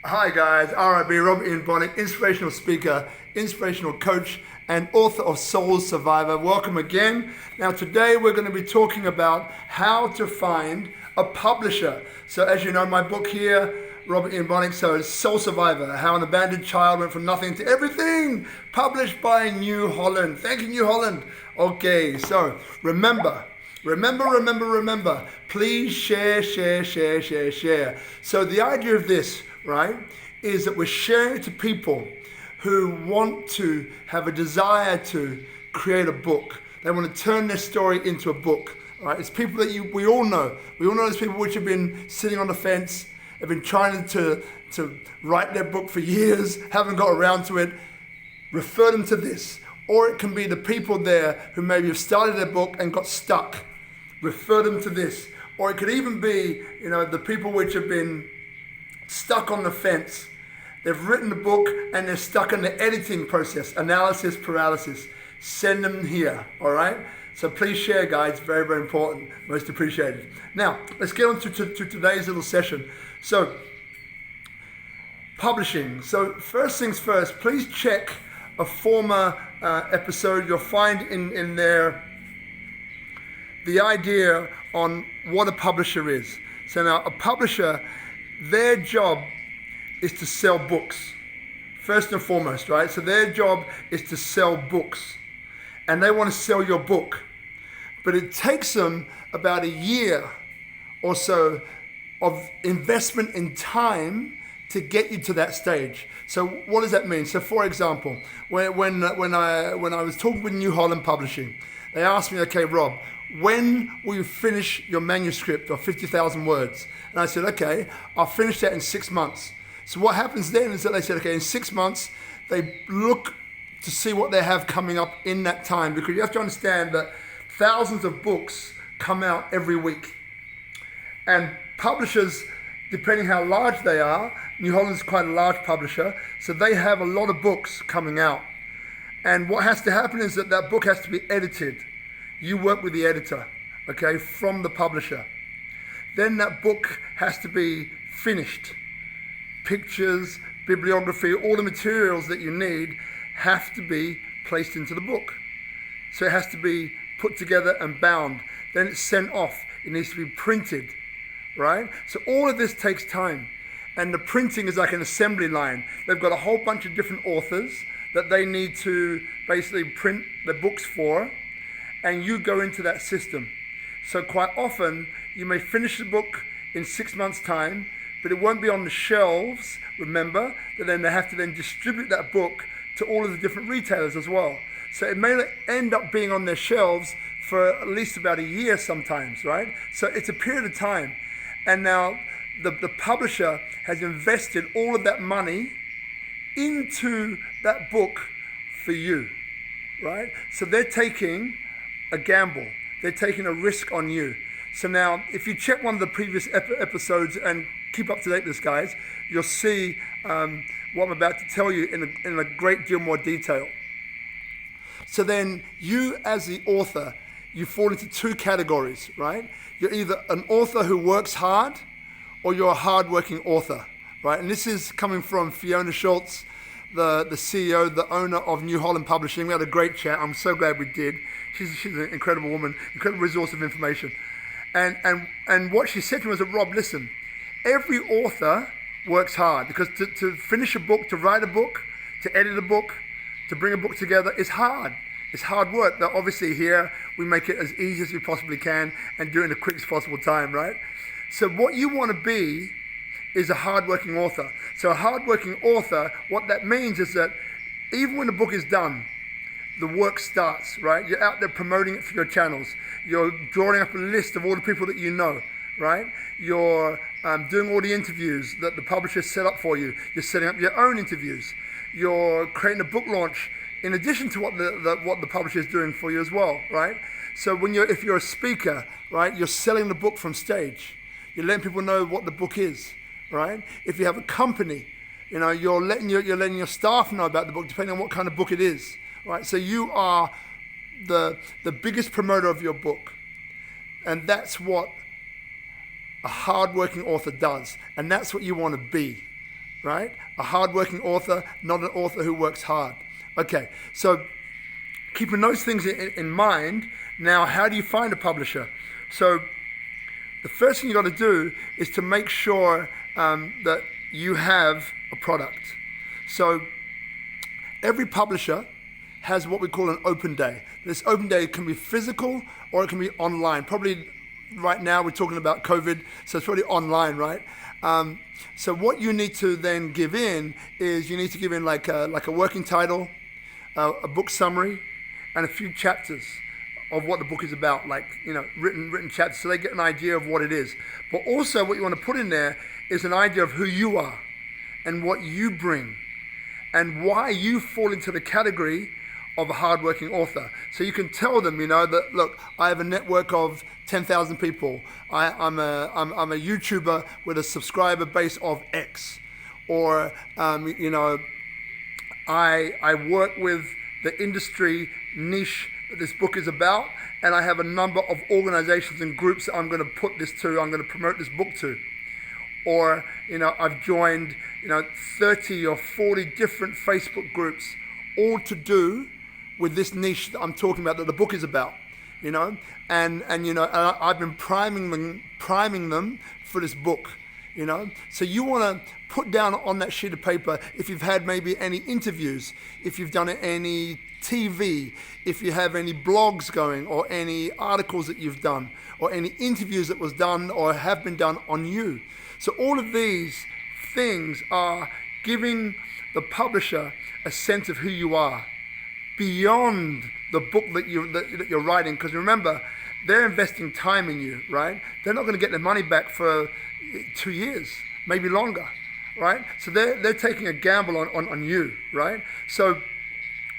Hi guys, RIB, Robert Ian Bonnick, inspirational speaker, inspirational coach, and author of Soul Survivor. Welcome again. Now today we're going to be talking about how to find a publisher. So as you know, my book here, Robert Ian Bonnick, so it's Soul Survivor, how an abandoned child went from nothing to everything, published by New Holland. Thank you, New Holland. Okay, so remember, please share. So the idea of this, right, is that we're sharing it to people who want to have a desire to create a book. They want to turn their story into a book, right? It's people that we all know. We all know those people which have been sitting on the fence, have been trying to write their book for years, haven't got around to it. Refer them to this. Or it can be the people there who maybe have started their book and got stuck. Refer them to this. Or it could even be, the people which have been stuck on the fence. They've written the book and they're stuck in the editing process, analysis paralysis. Send them here, all right? So please share, guys. Very, very important. Most appreciated. Now, let's get on to today's little session. So, publishing. So first things first, please check a former episode. You'll find in there the idea on what a publisher is. So now a publisher, their job is to sell books, first and foremost, right? So their job is to sell books, and they want to sell your book. But it takes them about a year or so of investment in time to get you to that stage. So what does that mean? So for example, when I was talking with New Holland Publishing, they asked me, okay, Rob, when will you finish your manuscript of 50,000 words? And I said, okay, I'll finish that in 6 months. So what happens then is that they said, okay, in 6 months, they look to see what they have coming up in that time, because you have to understand that thousands of books come out every week. And publishers, depending how large they are, New Holland is quite a large publisher, so they have a lot of books coming out. And what has to happen is that book has to be edited. You work with the editor, okay, from the publisher. Then that book has to be finished. Pictures, bibliography, all the materials that you need have to be placed into the book. So it has to be put together and bound. Then it's sent off. It needs to be printed, right? So all of this takes time. And the printing is like an assembly line. They've got a whole bunch of different authors that they need to basically print the books for, and you go into that system. So quite often, you may finish the book in 6 months' time, but it won't be on the shelves, remember, that then they have to then distribute that book to all of the different retailers as well. So it may end up being on their shelves for at least about a year sometimes, right? So it's a period of time. And now the publisher has invested all of that money into that book for you, right? So they're taking a gamble. They're taking a risk on you. So now, if you check one of the previous episodes and keep up to date with this, guys, you'll see what I'm about to tell you in a great deal more detail. So then, you as the author, you fall into two categories, right? You're either an author who works hard, or you're a hard-working author, right? And this is coming from Fiona Schultz, the CEO, the owner of New Holland Publishing. We had a great chat. I'm so glad we did. She's an incredible woman, incredible resource of information. And what she said to me was that, Rob, listen, every author works hard, because to finish a book, to write a book, to edit a book, to bring a book together is hard. It's hard work. Now, obviously here, we make it as easy as we possibly can and do it in the quickest possible time, right? So what you want to be is a hard-working author. So a hard-working author, what that means is that even when the book is done, the work starts, right? You're out there promoting it for your channels. You're drawing up a list of all the people that you know, right? You're doing all the interviews that the publisher set up for you. You're setting up your own interviews. You're creating a book launch in addition to what the publisher is doing for you as well, right? So if you're a speaker, right, you're selling the book from stage. You're letting people know what the book is, right? If you have a company, you're letting your staff know about the book, depending on what kind of book it is, right? So you are the biggest promoter of your book, and that's what a hardworking author does, and that's what you want to be. right? A hardworking author, not an author who works hard. Okay, so keeping those things in mind, now how do you find a publisher? So the first thing you got to do is to make sure that you have a product. So every publisher has what we call an open day. This open day can be physical or it can be online. Probably right now we're talking about COVID, so it's probably online, right? So what you need to then give in is you need to give in like a working title, a book summary, and a few chapters of what the book is about, like, you know, written chapters, so they get an idea of what it is. But also what you want to put in there is an idea of who you are and what you bring and why you fall into the category of a hardworking author. So you can tell them, you know, that, look, I have a network of 10,000 people. I'm a YouTuber with a subscriber base of X. Or, you know, I work with the industry niche that this book is about, and I have a number of organizations and groups that I'm going to put this to, I'm going to promote this book to. Or, you know, I've joined, you know, 30 or 40 different Facebook groups, all to do with this niche that I'm talking about, that the book is about, you know, and you know, and I've been priming them for this book, you know. So you want to put down on that sheet of paper if you've had maybe any interviews, if you've done any TV, if you have any blogs going, or any articles that you've done, or any interviews that was done or have been done on you. So all of these things are giving the publisher a sense of who you are beyond the book that you're writing. Because remember, they're investing time in you, right? They're not going to get their money back for 2 years, maybe longer, right? So they're taking a gamble on you, right? So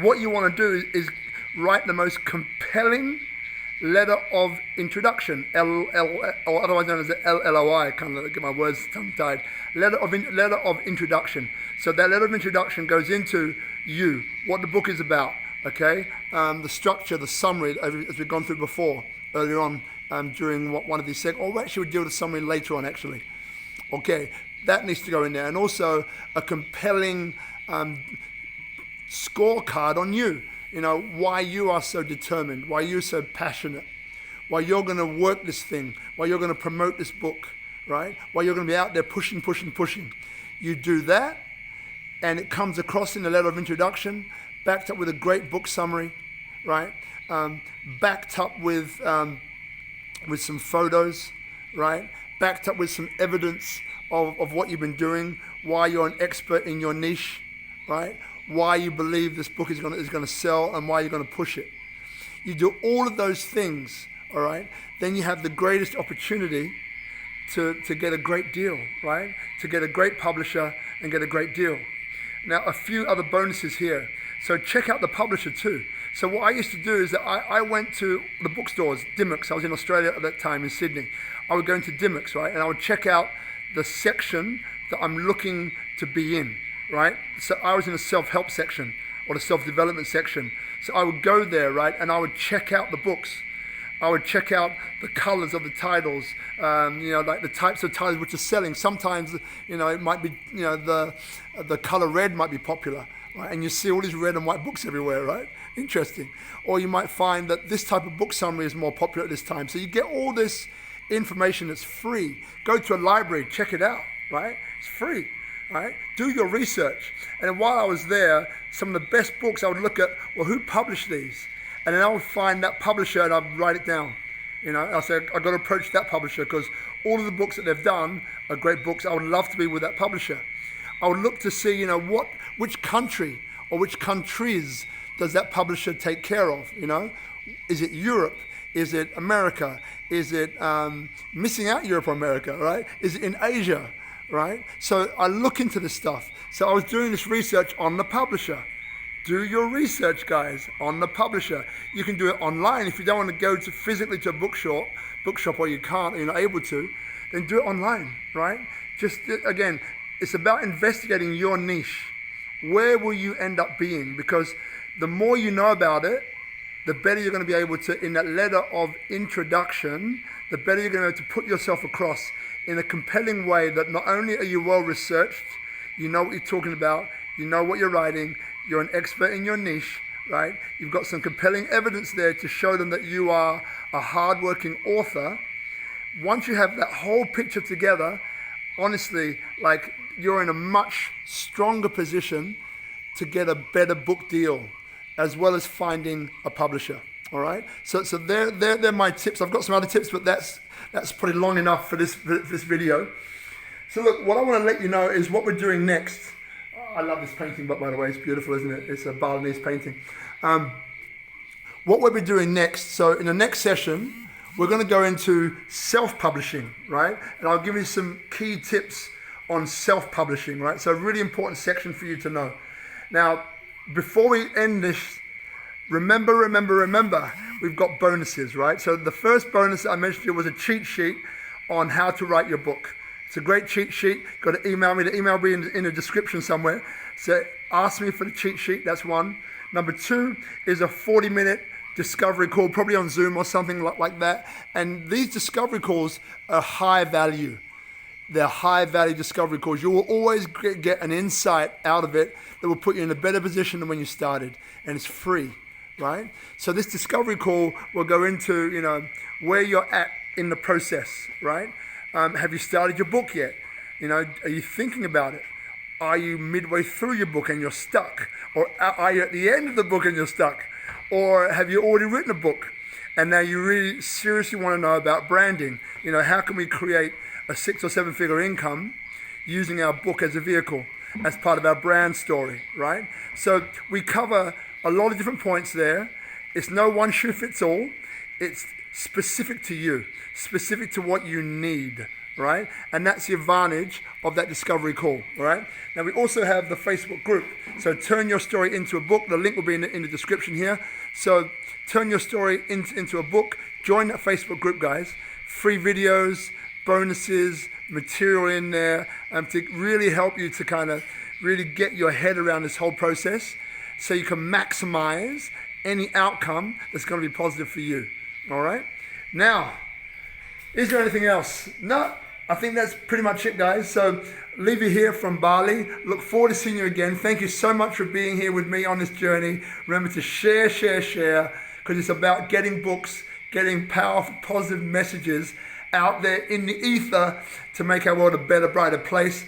what you want to do is write the most compelling letter of introduction, or otherwise known as the LLOI. Kind of get my words tongue-tied. Letter of introduction. So that letter of introduction goes into you, what the book is about. Okay, the structure, the summary, as we've gone through before, earlier on during one of these segments. Or actually, we'll deal with the summary later on. Actually, okay, that needs to go in there, and also a compelling scorecard on you. You know, why you are so determined, why you're so passionate, why you're going to work this thing, why you're going to promote this book, right? Why you're going to be out there pushing. You do that, and it comes across in the letter of introduction, backed up with a great book summary, right? Backed up with some photos, right? Backed up with some evidence of what you've been doing, why you're an expert in your niche, right? Why you believe this book is going to sell, and why you're going to push it. You do all of those things, all right? Then you have the greatest opportunity to get a great deal, right? To get a great publisher and get a great deal. Now, a few other bonuses here. So check out the publisher too. So what I used to do is that I went to the bookstores, Dymocks. I was in Australia at that time, in Sydney. I would go into Dymocks, right? And I would check out the section that I'm looking to be in, right? So I was in the self-help section or the self-development section. So I would go there, right? And I would check out the books. I would check out the colors of the titles, you know, like the types of titles which are selling. Sometimes, you know, it might be, you know, the color red might be popular, right? And you see all these red and white books everywhere, right? Interesting. Or you might find that this type of book summary is more popular at this time. So you get all this information that's free. Go to a library, check it out, right? It's free, right? Do your research. And while I was there, some of the best books I would look at, well, who published these? And then I would find that publisher and I'd write it down. You know, I said, I've got to approach that publisher because all of the books that they've done are great books. I would love to be with that publisher. I would look to see, you know, which country or which countries does that publisher take care of, you know? Is it Europe? Is it America? Is it missing out Europe or America, right? Is it in Asia, right? So I look into this stuff. So I was doing this research on the publisher. Do your research, guys, on the publisher. You can do it online. If you don't want to go physically to a bookshop, or you can't, or you're not able to, then do it online, right? Just, again, it's about investigating your niche. Where will you end up being? Because the more you know about it, the better you're going to be able to, in that letter of introduction, the better you're going to be able to put yourself across in a compelling way that not only are you well researched, You know what you're talking about. You know what you're writing. You're an expert in your niche, right? You've got some compelling evidence there to show them that you are a hardworking author. Once you have that whole picture together, honestly, like, you're in a much stronger position to get a better book deal, as well as finding a publisher. All right. So they're my tips. I've got some other tips, but that's probably long enough for this video. So look, what I want to let you know is what we're doing next. I love this painting, but by the way, it's beautiful, isn't it? It's a Balinese painting. What we'll be doing next. So in the next session, we're going to go into self-publishing, right? And I'll give you some key tips on self-publishing, right? So a really important section for you to know. Now, before we end this, remember, we've got bonuses, right? So the first bonus I mentioned to you was a cheat sheet on how to write your book. It's a great cheat sheet. Got to email me. The email will be in the description somewhere. So ask me for the cheat sheet. That's one. Number two is a 40-minute discovery call, probably on Zoom or something like that. And these discovery calls are high value. They're high value discovery calls. You will always get an insight out of it that will put you in a better position than when you started. And it's free, right? So this discovery call will go into, where you're at in the process, right? Have you started your book yet? Are you thinking about it? Are you midway through your book and you're stuck? Or are you at the end of the book and you're stuck? Or have you already written a book and now you really seriously want to know about branding? How can we create a 6 or 7 figure income using our book as a vehicle, as part of our brand story, right? So we cover a lot of different points there. It's no one shoe fits all. It's specific to you, specific to what you need, right? And that's the advantage of that discovery call, right? Now we also have the Facebook group. So turn your story into a book. The link will be in the description here. So turn your story into a book. Join that Facebook group, guys. Free videos, bonuses, material in there, to really help you to kind of really get your head around this whole process so you can maximize any outcome that's going to be positive for you. All right? Now, is there anything else? No, I think that's pretty much it, guys. So leave you here from Bali. Look forward to seeing you again. Thank you so much for being here with me on this journey. Remember to share, because it's about getting books, getting powerful, positive messages out there in the ether to make our world a better, brighter place.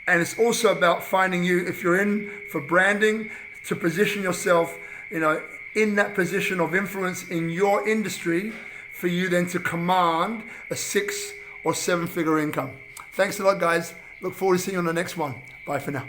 And it's also about finding you, if you're in for branding, to position yourself, in that position of influence in your industry, for you then to command a 6 or 7 figure income. Thanks a lot, guys. Look forward to seeing you on the next one. Bye for now.